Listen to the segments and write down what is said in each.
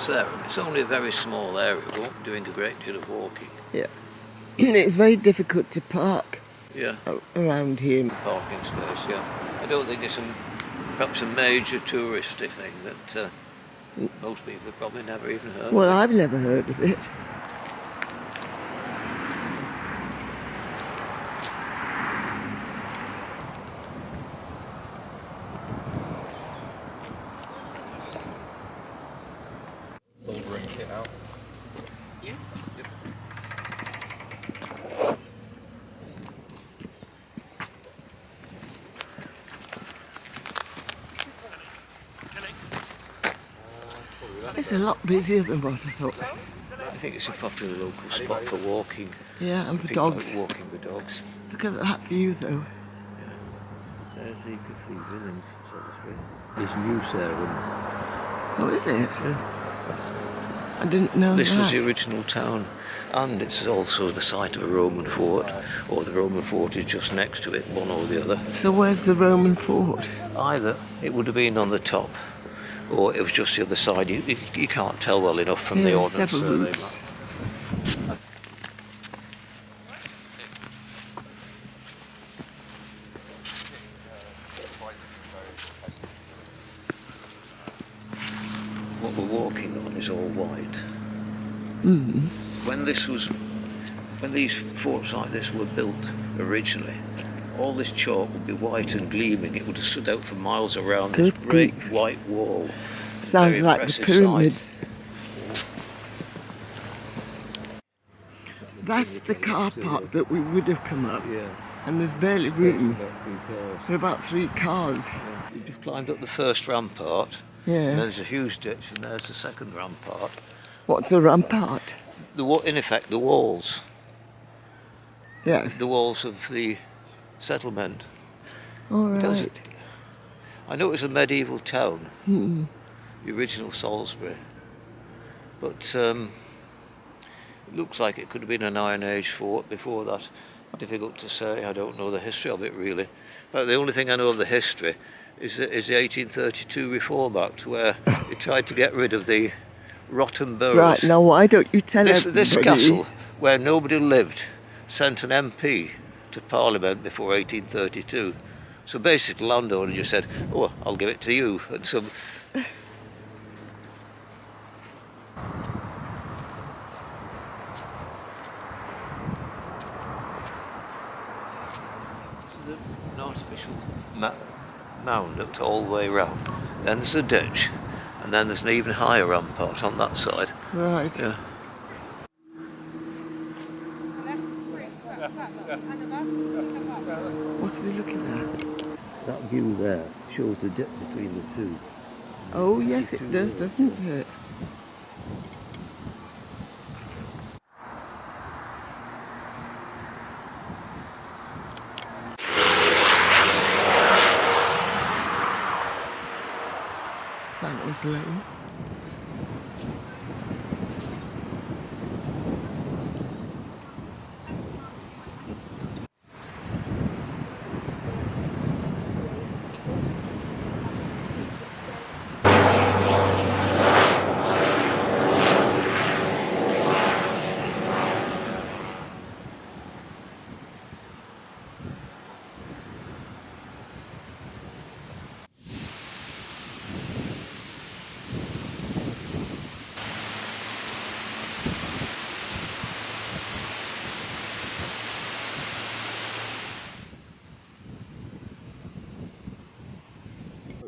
Sarum. It's only a very small area. We won't be doing a great deal of walking. Yeah. It's very difficult to park Yeah. around here. Parking space, yeah. I don't think it's perhaps a major touristy thing that most people have probably never even heard Well, of. I've never heard of it. Soldering kit out. Yeah. Yep. It's a lot busier than what I thought. I think it's a popular local spot for walking. Yeah, and for People dogs. like walking the dogs. Look at that view, though. There's the cathedral in Salisbury. There's New Sarum. Oh, is it? Yeah. I didn't know This that. was the original town, and it's also the site of a Roman fort, or the Roman fort is just next to it, one or the other. So where's the Roman fort? Either it would have been on the top, or it was just the other side. You can't tell well enough from the Yeah, ordnance several survey routes. map. What we're walking on is all white. Mm. When these forts like this were built originally, all this chalk would be white and gleaming. It would have stood out for miles around this Good great grief. white wall. Sounds Very like the impressive pyramids. sight. That's the car park that we would have come up. Yeah. And there's barely room. About 2 cars. There are about 3 cars. We've just climbed up the first rampart. And Yes. there's a huge ditch, and there's the second rampart. What's a rampart? In effect, the walls. Yes. The walls of the settlement. All does- right. I know it was a medieval town, Mm. the original Salisbury, but it looks like it could have been an Iron Age fort before that. Difficult to say. I don't know the history of it really. But the only thing I know of the history is the 1832 Reform Act, where they tried to get rid of the rotten boroughs. Right, now why don't you tell This everybody? castle, where nobody lived, sent an MP to Parliament before 1832. So basically, the landowner just said, "Oh, I'll give it to you." And some. This is an artificial mound up all the way round. Then there's a ditch, and then there's an even higher rampart on that side. Right. Yeah. What are they looking at? That view there shows the dip between the two. Oh, yes, it does, doesn't it? That was low.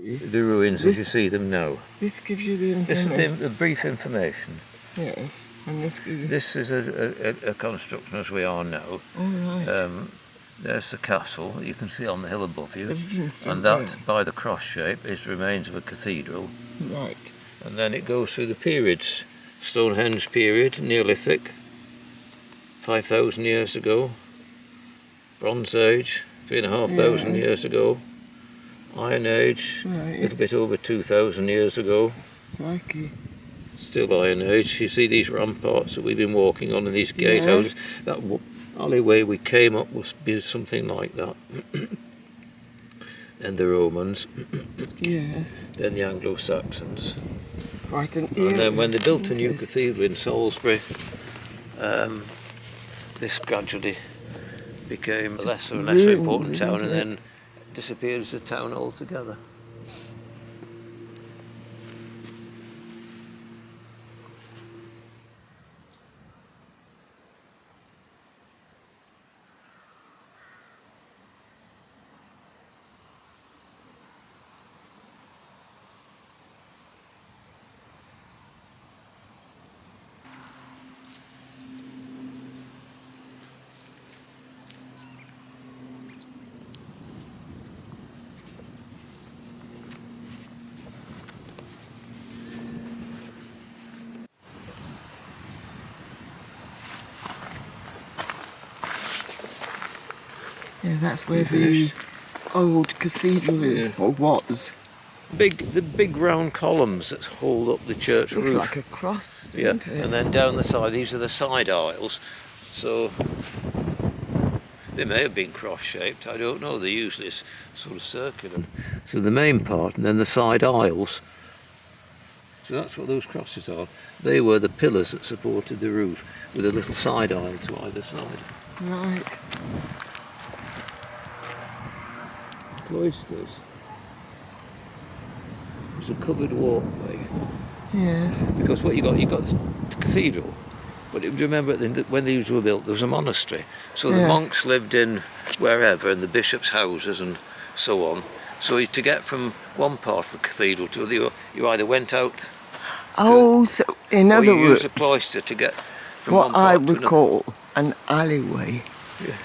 The ruins as you see them now. This gives you the This information. is the brief information. Yes, and this gives you... This is a construction as we are now. All right. There's the castle that you can see on the hill above you. But it didn't stop And that, there. by the cross shape, is remains of a cathedral. Right. And then it goes through the periods. Stonehenge period, Neolithic, 5,000 years ago. Bronze Age, 3,500 Yes. years ago. Iron Age, Right. a little bit over 2,000 years ago. Crikey. Still Iron Age. You see these ramparts that we've been walking on and these gatehouses. Yes. That alleyway we came up was be something like that. Then the Romans, Yes. then the Anglo-Saxons. Quite an era. And then when they built a isn't new it? cathedral in Salisbury, this gradually became a Just lesser and lesser ruins, important town, isn't and it? then disappeared as a town altogether. Yeah, that's where the old cathedral is, or was. The big round columns that hold up the church Looks roof. like a cross, doesn't it? And then down the side, these are the side aisles. So they may have been cross-shaped, I don't know. They're usually sort of circular. So the main part, and then the side aisles. So that's what those crosses are. They were the pillars that supported the roof, with a little side aisle to either side. Right. Cloisters. It's a covered walkway. Yes. Because what you got the cathedral, but remember when these were built, there was a monastery. So the Yes. monks lived in wherever, and the bishops' houses and so on. So to get from one part of the cathedral to the other, you either went out. Oh, so in or other you words, used a cloister to get from what one part I to would another. call an alleyway. Yeah.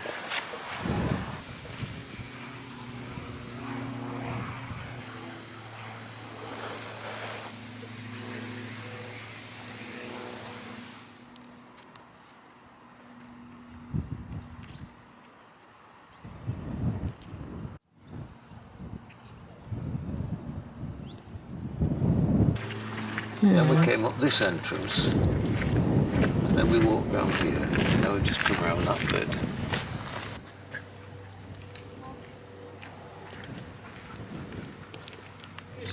Then we came up this entrance, and then we walked round here, and now we just come around that bit.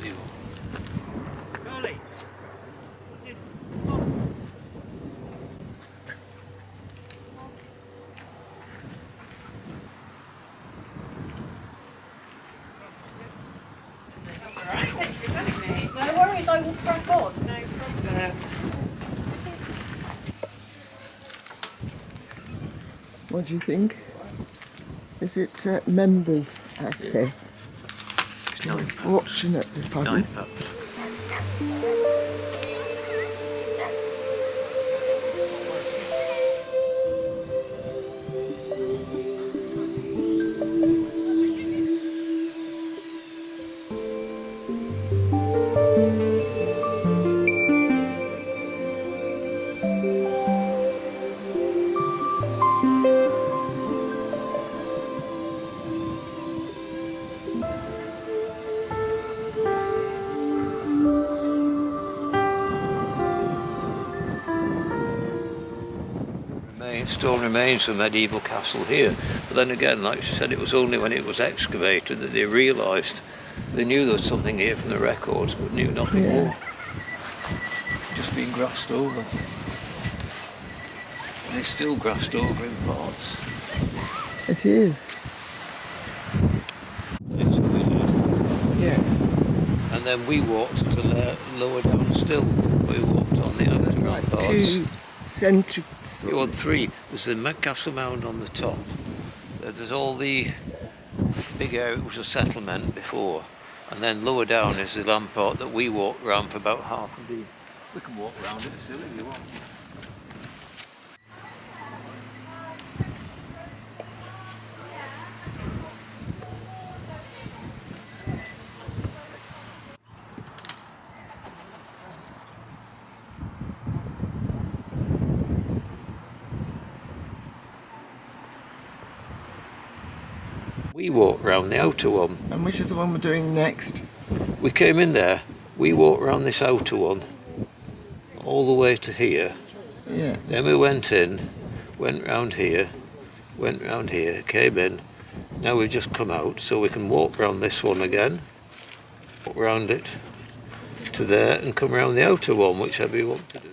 See what? No worries, I will crack on. No problem. What do you think? Is it members' access? It's £9. Fortunately, pardon. £9. Stone remains of a medieval castle here, but then again, like she said, it was only when it was excavated that they realised. They knew there was something here from the records, but knew nothing more. Just been grassed over. And it's still grassed over in parts. It is. It's weird. Yes. And then we walked to lower down still. We walked on the It's other like parts. two centuries. You had three. There's the Castle Mound on the top. There's all the big area, it was a settlement before. And then lower down is the Lampart that we walked round for about half of the... We can walk round it still if you want. We walked round the outer one. And which is the one we're doing next? We came in there, we walked round this outer one, all the way to here. Yeah. Then we went in, went round here, came in. Now we've just come out, so we can walk round this one again, walk round it, to there and come around the outer one, whichever you want to do.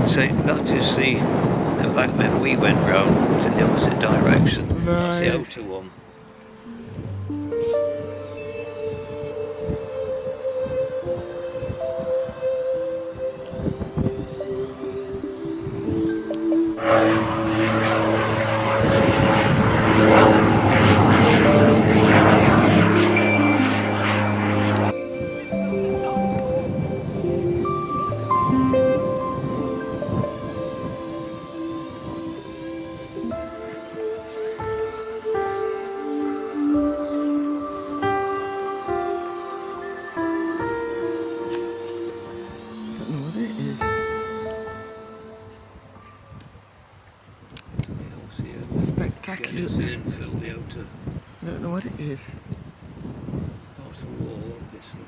So that is the embankment we went round, but in the opposite direction. That's the outer one. Spectacular. Infill the outer I don't know what it is. part of the wall, obviously.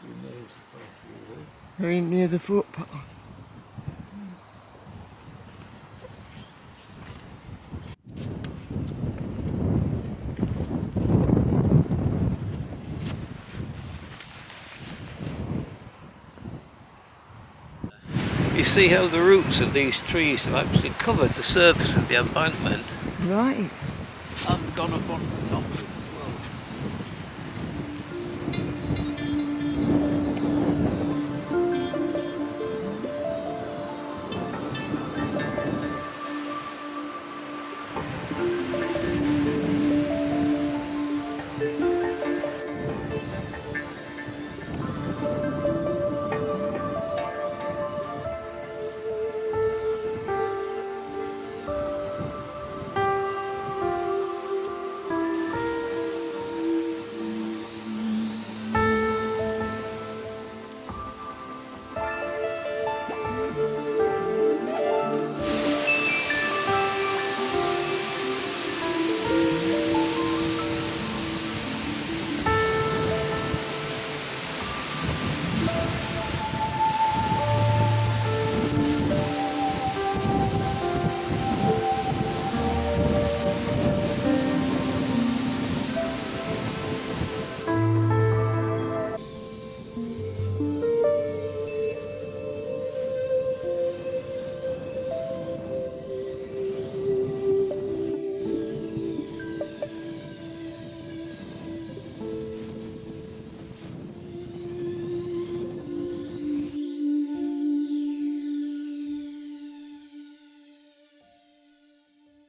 Remains part of the wall. Very near the footpath. You see how the roots of these trees have actually covered the surface of the embankment Right. and gone up onto the top of it.